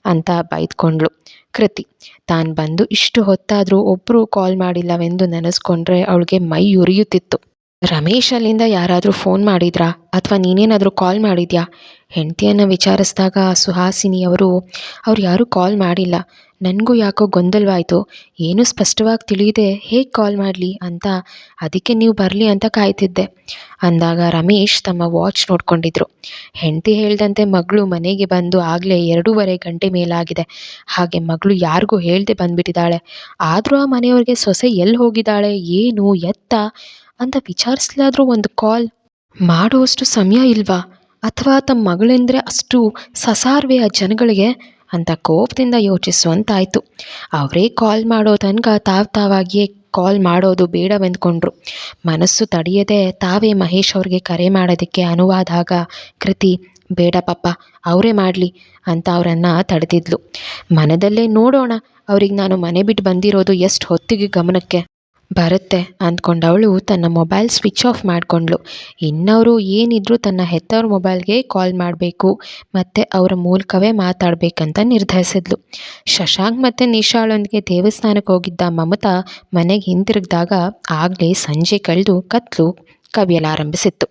ಅಂತ ಬೈದ್ಕೊಂಡ್ಳು ಕೃತಿ. ತಾನು ಬಂದು ಇಷ್ಟು ಹೊತ್ತಾದರೂ ಒಬ್ಬರು ಕಾಲ್ ಮಾಡಿಲ್ಲವೆಂದು ನೆನೆಸ್ಕೊಂಡ್ರೆ ಅವಳಿಗೆ ಮೈ ಉರಿಯುತ್ತಿತ್ತು. "ರಮೇಶ್ ಅಲ್ಲಿಂದ ಯಾರಾದರೂ ಫೋನ್ ಮಾಡಿದ್ರಾ ಅಥವಾ ನೀನೇನಾದರೂ ಕಾಲ್ ಮಾಡಿದ್ಯಾ?" ಹೆಂಡತಿಯನ್ನು ವಿಚಾರಿಸಿದಾಗ ಸುಹಾಸಿನಿಯವರು "ಅವ್ರು ಯಾರೂ ಕಾಲ್ ಮಾಡಿಲ್ಲ, ನನಗೂ ಯಾಕೋ ಗೊಂದಲವಾಯಿತು, ಏನೂ ಸ್ಪಷ್ಟವಾಗಿ ತಿಳಿಯದೆ ಹೇಗೆ ಕಾಲ್ ಮಾಡಲಿ ಅಂತ, ಅದಕ್ಕೆ ನೀವು ಬರಲಿ ಅಂತ ಕಾಯ್ತಿದ್ದೆ" ಅಂದಾಗ ರಮೇಶ್ ತಮ್ಮ ವಾಚ್ ನೋಡ್ಕೊಂಡಿದ್ರು. ಹೆಂಡತಿ ಹೇಳ್ದಂತೆ ಮಗಳು ಮನೆಗೆ ಬಂದು ಆಗಲೇ 2.5 ಗಂಟೆ ಮೇಲಾಗಿದೆ. ಹಾಗೆ ಮಗಳು ಯಾರಿಗೂ ಹೇಳ್ದೆ ಬಂದುಬಿಟ್ಟಿದ್ದಾಳೆ. ಆದರೂ ಆ ಮನೆಯವ್ರಿಗೆ ಸೊಸೆ ಎಲ್ಲಿ ಹೋಗಿದ್ದಾಳೆ, ಏನು ಎತ್ತ ಅಂತ ವಿಚಾರಿಸ್ಲಾದ್ರೂ ಒಂದು ಕಾಲ್ ಮಾಡುವಷ್ಟು ಸಮಯ ಇಲ್ವಾ? ಅಥವಾ ತಮ್ಮ ಮಗಳೆಂದರೆ ಅಷ್ಟು ಸಸಾರ್ವೆ ಆ ಜನಗಳಿಗೆ ಅಂತ ಕೋಪದಿಂದ ಯೋಚಿಸುವಂತಾಯಿತು. ಅವರೇ ಕಾಲ್ ಮಾಡೋ ತನಕ ತಾವಾಗಿಯೇ ಕಾಲ್ ಮಾಡೋದು ಬೇಡವೆಂದ್ಕೊಂಡ್ರು. ಮನಸ್ಸು ತಡೆಯದೆ ತಾವೇ ಮಹೇಶ್ ಅವ್ರಿಗೆ ಕರೆ ಮಾಡೋದಕ್ಕೆ ಅನುವಾದಾಗ ಕೃತಿ "ಬೇಡ ಪಪ್ಪ, ಅವರೇ ಮಾಡಲಿ" ಅಂತ ಅವರನ್ನು ತಡೆದಿದ್ಲು. ಮನದಲ್ಲೇ "ನೋಡೋಣ ಅವ್ರಿಗೆ ನಾನು ಮನೆ ಬಿಟ್ಟು ಬಂದಿರೋದು ಎಷ್ಟು ಹೊತ್ತಿಗೆ ಗಮನಕ್ಕೆ" ಬರುತ್ತೆ ಅಂದ್ಕೊಂಡವಳು ತನ್ನ ಮೊಬೈಲ್ ಸ್ವಿಚ್ ಆಫ್ ಮಾಡಿಕೊಂಡ್ಳು. ಇನ್ನವರು ಏನಿದ್ರೂ ತನ್ನ ಹೆತ್ತವ್ರ ಮೊಬೈಲ್ಗೆ ಕಾಲ್ ಮಾಡಬೇಕು ಮತ್ತು ಅವರ ಮೂಲಕವೇ ಮಾತಾಡಬೇಕಂತ ನಿರ್ಧರಿಸಿದ್ಲು. ಶಶಾಂಕ್ ಮತ್ತು ನಿಶಾಳೊಂದಿಗೆ ದೇವಸ್ಥಾನಕ್ಕೆ ಹೋಗಿದ್ದ ಮಮತಾ ಮನೆಗೆ ಹಿಂತಿರುಗಿದಾಗ ಆಗಲೇ ಸಂಜೆ ಕಳೆದು ಕತ್ಲು ಕವಿಯಲಾರಂಭಿಸಿತ್ತು.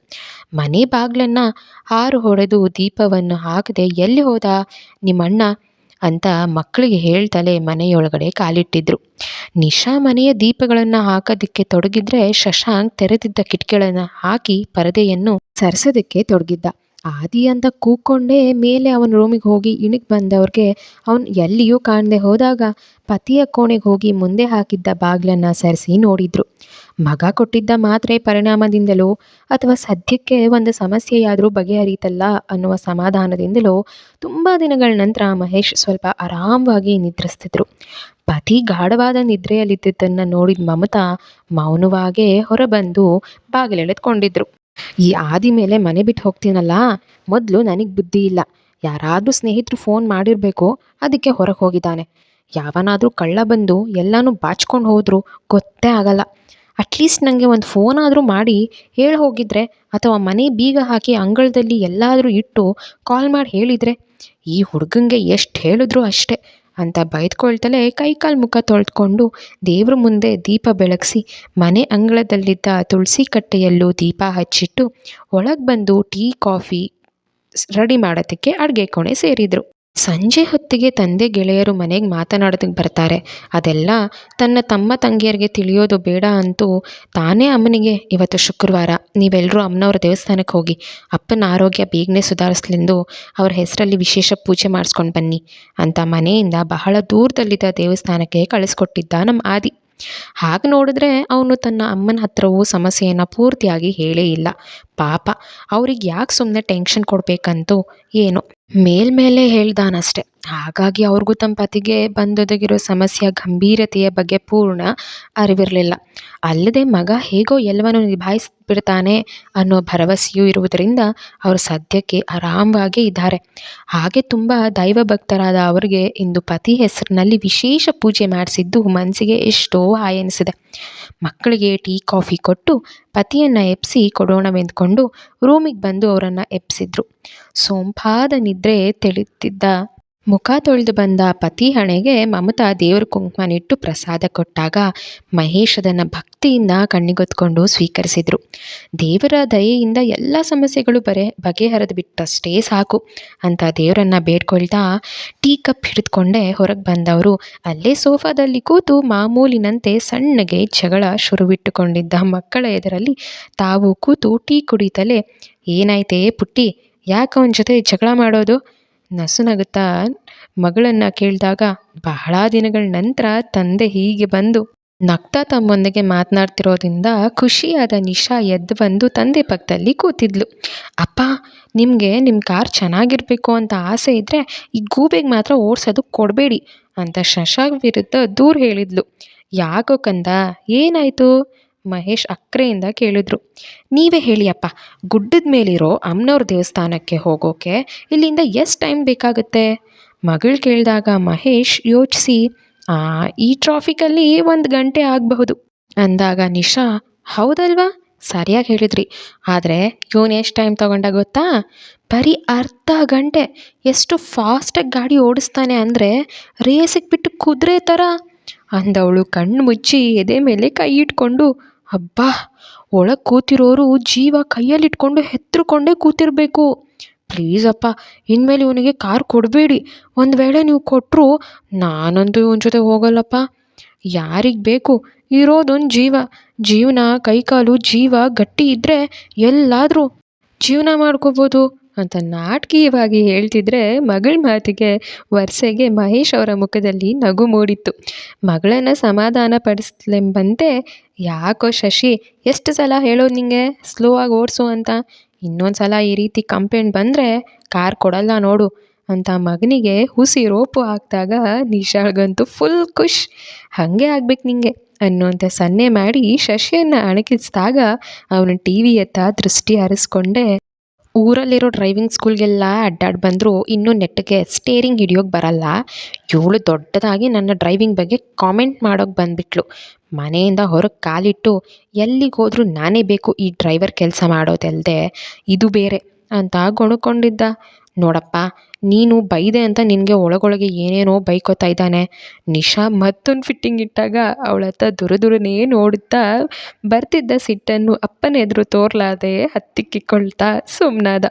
ಮನೆ ಬಾಗಿಲನ್ನು ಹಾರು ಹೊಡೆದು ದೀಪವನ್ನು ಹಾಕದೆ ಎಲ್ಲಿ ಹೋದ ನಿಮ್ಮಣ್ಣ ಅಂತ ಮಕ್ಕಳಿಗೆ ಹೇಳ್ತಲೇ ಮನೆಯೊಳಗಡೆ ಕಾಲಿಟ್ಟಿದ್ರು. ನಿಶಾ ಮನೆಯ ದೀಪಗಳನ್ನು ಹಾಕೋದಕ್ಕೆ ತೊಡಗಿದ್ರೆ ಶಶಾಂಕ್ ತೆರೆದಿದ್ದ ಕಿಟಕಿಗಳನ್ನು ಹಾಕಿ ಪರದೆಯನ್ನು ಸರಿಸೋದಕ್ಕೆ ತೊಡಗಿದ್ದ. ಆದಿ ಅಂತ ಕೂಕ್ಕೊಂಡೇ ಮೇಲೆ ಅವನ ರೂಮಿಗೆ ಹೋಗಿ ಇಣಿಗೆ ಬಂದವ್ರಿಗೆ ಅವನು ಎಲ್ಲಿಯೂ ಕಾಣದೆ ಹೋದಾಗ ಪತಿಯ ಕೋಣೆಗೆ ಹೋಗಿ ಮುಂದೆ ಹಾಕಿದ್ದ ಬಾಗಿಲನ್ನು ಸರಿಸಿ ನೋಡಿದ್ರು. ಮಗ ಕೊಟ್ಟಿದ್ದ ಮಾತ್ರೆ ಪರಿಣಾಮದಿಂದಲೋ ಅಥವಾ ಸದ್ಯಕ್ಕೆ ಒಂದು ಸಮಸ್ಯೆಯಾದರೂ ಬಗೆಹರಿತಲ್ಲ ಅನ್ನುವ ಸಮಾಧಾನದಿಂದಲೋ ತುಂಬ ದಿನಗಳ ನಂತರ ಮಹೇಶ್ ಸ್ವಲ್ಪ ಆರಾಮವಾಗಿ ನಿದ್ರಿಸ್ತಿದ್ರು. ಪತಿ ಗಾಢವಾದ ನಿದ್ರೆಯಲ್ಲಿದ್ದದ್ದನ್ನು ನೋಡಿದ ಮಮತಾ ಮೌನವಾಗೇ ಹೊರಬಂದು ಬಾಗಿಲೆಳೆದುಕೊಂಡಿದ್ರು. ಈ ಆದಿ ಮೇಲೆ ಮನೆ ಬಿಟ್ಟು ಹೋಗ್ತೀನಲ್ಲ, ಮೊದಲು ನನಗೆ ಬುದ್ಧಿ ಇಲ್ಲ. ಯಾರಾದರೂ ಸ್ನೇಹಿತರು ಫೋನ್ ಮಾಡಿರಬೇಕು, ಅದಕ್ಕೆ ಹೊರಗೆ ಹೋಗಿದ್ದಾನೆ. ಯಾವನಾದರೂ ಕಳ್ಳ ಬಂದು ಎಲ್ಲನೂ ಬಾಚ್ಕೊಂಡು ಹೋದರೂ ಗೊತ್ತೇ ಆಗಲ್ಲ. ಅಟ್ಲೀಸ್ಟ್ ನನಗೆ ಒಂದು ಫೋನ್ ಆದರೂ ಮಾಡಿ ಹೇಳಿ ಹೋಗಿದ್ರೆ, ಅಥವಾ ಮನೆ ಬೀಗ ಹಾಕಿ ಅಂಗಳದಲ್ಲಿ ಎಲ್ಲಾದರೂ ಇಟ್ಟು ಕಾಲ್ ಮಾಡಿ ಹೇಳಿದರೆ, ಈ ಹುಡುಗಂಗೆ ಎಷ್ಟು ಹೇಳಿದ್ರು ಅಷ್ಟೇ ಅಂತ ಬೈದ್ಕೊಳ್ತಲೇ ಕೈಕಾಲು ಮುಖ ತೊಳೆದುಕೊಂಡು ದೇವ್ರ ಮುಂದೆ ದೀಪ ಬೆಳಗಿಸಿ ಮನೆ ಅಂಗಳದಲ್ಲಿದ್ದ ತುಳಸಿ ಕಟ್ಟೆಯಲ್ಲೂ ದೀಪ ಹಚ್ಚಿಟ್ಟು ಒಳಗೆ ಬಂದು ಟೀ ಕಾಫಿ ರೆಡಿ ಮಾಡೋದಕ್ಕೆ ಅಡುಗೆ ಕೋಣೆ ಸೇರಿದರು. ಸಂಜೆ ಹೊತ್ತಿಗೆ ತಂದೆ ಗೆಳೆಯರು ಮನೆಗೆ ಮಾತನಾಡೋದಕ್ಕೆ ಬರ್ತಾರೆ. ಅದೆಲ್ಲ ತನ್ನ ತಮ್ಮ ತಂಗಿಯರಿಗೆ ತಿಳಿಯೋದು ಬೇಡ ಅಂತೂ ತಾನೇ ಅಮ್ಮನಿಗೆ, ಇವತ್ತು ಶುಕ್ರವಾರ, ನೀವೆಲ್ಲರೂ ಅಮ್ಮನವ್ರ ದೇವಸ್ಥಾನಕ್ಕೆ ಹೋಗಿ ಅಪ್ಪನ ಆರೋಗ್ಯ ಬೇಗನೆ ಸುಧಾರಿಸ್ಲೆಂದು ಅವ್ರ ಹೆಸರಲ್ಲಿ ವಿಶೇಷ ಪೂಜೆ ಮಾಡಿಸ್ಕೊಂಡು ಬನ್ನಿ ಅಂತ ಮನೆಯಿಂದ ಬಹಳ ದೂರದಲ್ಲಿದ್ದ ದೇವಸ್ಥಾನಕ್ಕೆ ಕಳಿಸ್ಕೊಟ್ಟಿದ್ದ ನಮ್ಮ ಆದಿ. ಹಾಗೆ ನೋಡಿದ್ರೆ ಅವನು ತನ್ನ ಅಮ್ಮನ ಹತ್ರವೂ ಸಮಸ್ಯೆಯನ್ನು ಪೂರ್ತಿಯಾಗಿ ಹೇಳೇ ಇಲ್ಲ. ಪಾಪ, ಅವ್ರಿಗೆ ಯಾಕೆ ಸುಮ್ಮನೆ ಟೆನ್ಷನ್ ಕೊಡಬೇಕಂತೂ ಏನೋ ಮೇಲ್ಮೇಲೆ ಹೇಳ್ದಾನಷ್ಟೆ. ಹಾಗಾಗಿ ಅವ್ರಿಗೂ ತಮ್ಮ ಪತಿಗೆ ಬಂದೊದಗಿರೋ ಸಮಸ್ಯೆಯ ಗಂಭೀರತೆಯ ಬಗ್ಗೆ ಪೂರ್ಣ ಅರಿವಿರಲಿಲ್ಲ. ಅಲ್ಲದೆ ಮಗ ಹೇಗೋ ಎಲ್ಲವನ್ನು ನಿಭಾಯಿಸ್ಬಿಡ್ತಾನೆ ಅನ್ನೋ ಭರವಸೆಯೂ ಇರುವುದರಿಂದ ಅವರು ಸದ್ಯಕ್ಕೆ ಆರಾಮವಾಗಿ ಇದ್ದಾರೆ. ಹಾಗೆ ತುಂಬ ದೈವ ಭಕ್ತರಾದ ಅವರಿಗೆ ಇಂದು ಪತಿ ಹೆಸರಿನಲ್ಲಿ ವಿಶೇಷ ಪೂಜೆ ಮಾಡಿಸಿದ್ದು ಮನಸ್ಸಿಗೆ ಎಷ್ಟೋ ಹಾಯ್ ಎನಿಸಿದೆ. ಮಕ್ಕಳಿಗೆ ಟೀ ಕಾಫಿ ಕೊಟ್ಟು ಪತಿಯನ್ನು ಎಬ್ಬಿಸಿ ಕೊಡೋಣವೆಂದ್ಕೊಂಡು ರೂಮಿಗೆ ಬಂದು ಅವರನ್ನು ಎಬ್ಬಿಸಿದ್ರು. ಸೊಂಪಾದ ನಿದ್ರೆ ತೆಳಿತಿದ್ದ ಮುಖ ತೊಳೆದು ಬಂದ ಪತಿ ಹಣೆಗೆ ಮಮತಾ ದೇವರ ಕುಂಕುಮನಿಟ್ಟು ಪ್ರಸಾದ ಕೊಟ್ಟಾಗ ಮಹೇಶ್ ಅದನ್ನು ಭಕ್ತಿಯಿಂದ ಕಣ್ಣಿಗೊತ್ಕೊಂಡು ಸ್ವೀಕರಿಸಿದರು. ದೇವರ ದಯೆಯಿಂದ ಎಲ್ಲ ಸಮಸ್ಯೆಗಳು ಬಗೆಹರಿದು ಬಿಟ್ಟಷ್ಟೇ ಸಾಕು ಅಂತ ದೇವರನ್ನು ಬೇಡ್ಕೊಳ್ತಾ ಟೀ ಕಪ್ ಹಿಡಿದುಕೊಂಡೇ ಹೊರಗೆ ಬಂದವರು ಅಲ್ಲೇ ಸೋಫಾದಲ್ಲಿ ಕೂತು ಮಾಮೂಲಿನಂತೆ ಸಣ್ಣಗೆ ಜಗಳ ಶುರುವಿಟ್ಟುಕೊಂಡಿದ್ದ ಮಕ್ಕಳ ಎದುರಲ್ಲಿ ತಾವು ಕೂತು ಟೀ ಕುಡಿತಲೇ, ಏನಾಯ್ತೇ ಪುಟ್ಟಿ, ಯಾಕೆ ಅವನ ಜೊತೆ ಜಗಳ ಮಾಡೋದು? ನಸುನಗುತ್ತಾ ಮಗಳನ್ನು ಕೇಳಿದಾಗ ಬಹಳ ದಿನಗಳ ನಂತರ ತಂದೆ ಹೀಗೆ ಬಂದು ನಗ್ತಾ ತಮ್ಮೊಂದಿಗೆ ಮಾತನಾಡ್ತಿರೋದ್ರಿಂದ ಖುಷಿಯಾದ ನಿಶಾ ಎದ್ದು ಬಂದು ತಂದೆ ಪಕ್ಕದಲ್ಲಿ ಕೂತಿದ್ಲು. ಅಪ್ಪ, ನಿಮಗೆ ನಿಮ್ಮ ಕಾರ್ ಚೆನ್ನಾಗಿರಬೇಕು ಅಂತ ಆಸೆ ಇದ್ದರೆ ಈ ಗೂಬೆಗೆ ಮಾತ್ರ ಓಡಿಸೋದು ಕೊಡಬೇಡಿ ಅಂತ ಶಶಾಂಕ್ ವಿರುದ್ಧ ದೂರ ಹೇಳಿದ್ಲು. ಯಾಕೋ ಕಂದ, ಏನಾಯಿತು? ಮಹೇಶ್ ಅಕ್ರೆಯಿಂದ ಕೇಳಿದ್ರು. ನೀವೇ ಹೇಳಿ ಅಪ್ಪ, ಗುಡ್ಡದ ಮೇಲಿರೋ ಅಮ್ಮನವ್ರ ದೇವಸ್ಥಾನಕ್ಕೆ ಹೋಗೋಕೆ ಇಲ್ಲಿಂದ ಎಷ್ಟು ಟೈಮ್ ಬೇಕಾಗುತ್ತೆ? ಮಗಳು ಕೇಳಿದಾಗ ಮಹೇಶ್ ಯೋಚಿಸಿ, ಈ ಟ್ರಾಫಿಕಲ್ಲಿ 1 ಗಂಟೆ ಆಗಬಹುದು ಅಂದಾಗ ನಿಶಾ, ಹೌದಲ್ವಾ, ಸರಿಯಾಗಿ ಹೇಳಿದ್ರಿ. ಆದರೆ ಇವನು ಎಷ್ಟು ಟೈಮ್ ತೊಗೊಂಡ ಗೊತ್ತಾ? ಬರೀ ಅರ್ಧ ಗಂಟೆ. ಎಷ್ಟು ಫಾಸ್ಟಾಗಿ ಗಾಡಿ ಓಡಿಸ್ತಾನೆ ಅಂದರೆ ರೇಸಿಗೆ ಬಿಟ್ಟು ಕುದುರೆ ಥರ ಅಂದವಳು ಕಣ್ಣು ಮುಚ್ಚಿ ಎದೆ ಮೇಲೆ ಕೈ ಇಟ್ಕೊಂಡು. ಅಬ್ಬಾ, ಒಳಗೆ ಕೂತಿರೋರು ಜೀವ ಕೈಯಲ್ಲಿಟ್ಕೊಂಡು ಹೆತ್ತರುಕೊಂಡೇ ಕೂತಿರ್ಬೇಕು. ಪ್ಲೀಸ್ ಅಪ್ಪ, ಇನ್ಮೇಲೆ ಇವನಿಗೆ ಕಾರ್ ಕೊಡಬೇಡಿ. ಒಂದು ವೇಳೆ ನೀವು ಕೊಟ್ಟರು ನಾನಂತೂ ಇವನ ಜೊತೆ ಹೋಗಲ್ಲಪ್ಪ. ಯಾರಿಗೆ ಬೇಕು? ಇರೋದೊಂದು ಜೀವನ, ಕೈಕಾಲು ಜೀವ ಗಟ್ಟಿ ಇದ್ದರೆ ಎಲ್ಲಾದರೂ ಜೀವನ ಮಾಡ್ಕೋಬೋದು ಅಂತ ನಾಟಕೀಯವಾಗಿ ಹೇಳ್ತಿದ್ರೆ ಮಗಳ ಮಾತಿಗೆ ವರ್ಷೆಗೆ ಮಹೇಶ್ ಅವರ ಮುಖದಲ್ಲಿ ನಗು ಮೂಡಿತ್ತು. ಮಗಳನ್ನು ಸಮಾಧಾನ ಪಡಿಸ್ಲೆಂಬಂತೆ, ಯಾಕೋ ಶಶಿ, ಎಷ್ಟು ಸಲ ಹೇಳೋದು ನಿಂಗೆ ಸ್ಲೋ ಆಗಿ ಓಡಿಸು ಅಂತ? ಇನ್ನೊಂದು ಸಲ ಈ ರೀತಿ ಕಂಪ್ಲೇಂಟ್ ಬಂದರೆ ಕಾರ್ ಕೊಡಲ್ಲ ನೋಡು ಅಂತ ಮಗನಿಗೆ ಹುಸಿ ರೋಪು ಹಾಕಿದಾಗ ನಿಶಾಳ್ಗಂತೂ ಫುಲ್ ಖುಷ್. ಹಾಗೆ ಆಗ್ಬೇಕು ನಿಂಗೆ ಅನ್ನುವಂಥ ಸನ್ನೆ ಮಾಡಿ ಶಶಿಯನ್ನು ಅಣಕಿಸಿದಾಗ ಅವನ ಟಿ ವಿಯತ್ತ ದೃಷ್ಟಿ ಹರಿಸ್ಕೊಂಡೆ. ಊರಲ್ಲಿರೋ ಡ್ರೈವಿಂಗ್ ಸ್ಕೂಲ್ಗೆಲ್ಲ ಅಡ್ಡಾಡಿ ಬಂದರೂ ಇನ್ನೂ ನೆಟ್ಟಗೆ ಸ್ಟೇರಿಂಗ್ ಹಿಡಿಯೋಕೆ ಬರಲ್ಲ. ಇವಳು ದೊಡ್ಡದಾಗಿ ನನ್ನ ಡ್ರೈವಿಂಗ್ ಬಗ್ಗೆ ಕಾಮೆಂಟ್ ಮಾಡೋಕೆ ಬಂದುಬಿಟ್ಲು. ಮನೆಯಿಂದ ಹೊರಗೆ ಕಾಲಿಟ್ಟು ಎಲ್ಲಿಗೆ ಹೋದ್ರೂ ನಾನೇ ಬೇಕು ಈ ಡ್ರೈವರ್ ಕೆಲಸ ಮಾಡೋದಲ್ಲದೆ ಇದು ಬೇರೆ ಅಂತ ಗೊಣಕೊಂಡಿದ್ದ. ನೋಡಪ್ಪ, ನೀನು ಬೈದೆ ಅಂತ ನಿನಗೆ ಒಳಗೊಳಗೆ ಏನೇನೋ ಬೈಕೋತಾ ಇದ್ದಾನೆ. ನಿಶಾ ಮತ್ತೊಂದು ಫಿಟ್ಟಿಂಗ್ ಇಟ್ಟಾಗ ಅವಳತ್ತ ದುರುದುರನೇ ನೋಡುತ್ತಾ ಬರ್ತಿದ್ದ ಸಿಟ್ಟನ್ನು ಅಪ್ಪನ ಎದುರು ತೋರ್ಲಾದೆ ಹತ್ತಿಕ್ಕಿಕೊಳ್ತಾ ಸುಮ್ಮನಾದ.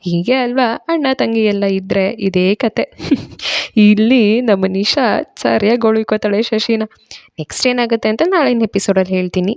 ಹೀಗೆ ಅಲ್ವಾ ಅಣ್ಣ ತಂಗಿ ಎಲ್ಲ ಇದ್ದರೆ ಇದೇ ಕತೆ. ಇಲ್ಲಿ ನಮ್ಮ ನಿಶಾ ಸರಿಯಾಗಿ ಉಳ್ಕೋತಾಳೆ ಶಶಿನ. ನೆಕ್ಸ್ಟ್ ಏನಾಗುತ್ತೆ ಅಂತ ನಾಳಿನ ಎಪಿಸೋಡಲ್ಲಿ ಹೇಳ್ತೀನಿ.